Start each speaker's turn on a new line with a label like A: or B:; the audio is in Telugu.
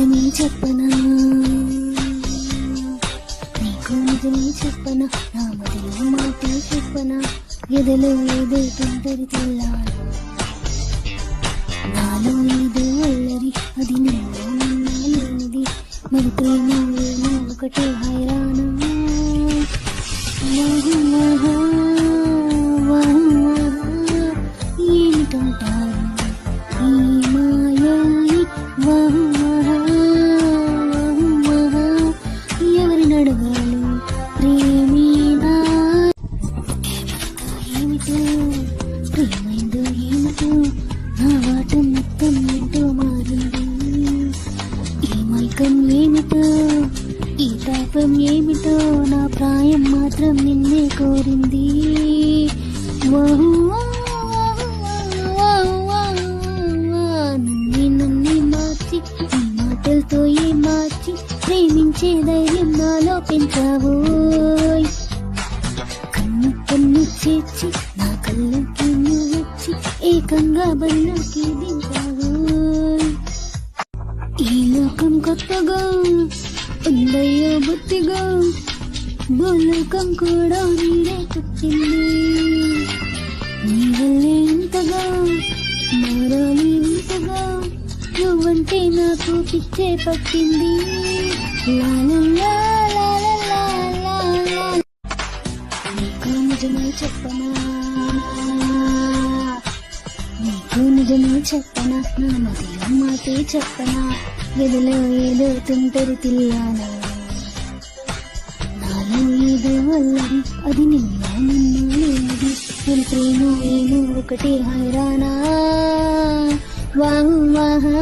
A: నిజమే చెప్పనా, నీకు నిజమే చెప్పనా, నా మదిలో మాటే చెప్పనా, ఎదలో ఏదో తుంటరి తెల్లాడు, నాలో ఏదో అల్లరి, అది నీలో లేనిది, మరి ప్రేమ ఏమో ఒకటే హైరానా. ఏమిటంటారు ఈ మాయల్ని, ఎవరిని అడగాలి ప్రేమేనా, ఏమిటో ప్రేమైందో ఏమిటో, నా వాటం మొత్తం ఏంటో మారింది, ఈ మైకం ఏమిటో, ఈ తాపం ఏమిటో, నా ప్రాయం మాత్రం నిన్నే కోరింది. నన్నే మార్చి నీ మాటలతో మార్చి ప్రేమించే ధైర్యం నాలో పెంచావోయ్, కన్ను కన్ను చేర్చి నా కళ్ళకి నువ్వు వచ్చి ఏకంగా బరిలోకి దించావోయ్. ఈ లోకం కొత్తగా ఉందయ్యో బుద్ధిగా, భూలోకం కూడా నీడే పుట్టింది, నీ వల్లే ఇంతగా మారాలి ఇంతగా, నువ్వంటే నాకు పిచ్చే పట్టింది. నీకు నిజమే చెప్పనా, నీకు నిజమే చెప్పనా, నా మదిలో మాటే చెప్పనా, ఎదలో ఏదో తుంటరి తిల్లానా, నాలో ఏదో అల్లరి, అది నిన్న లేనిది, నేను ప్రేమ ఏమో ఒకటే హైరానా. వాహు వాహా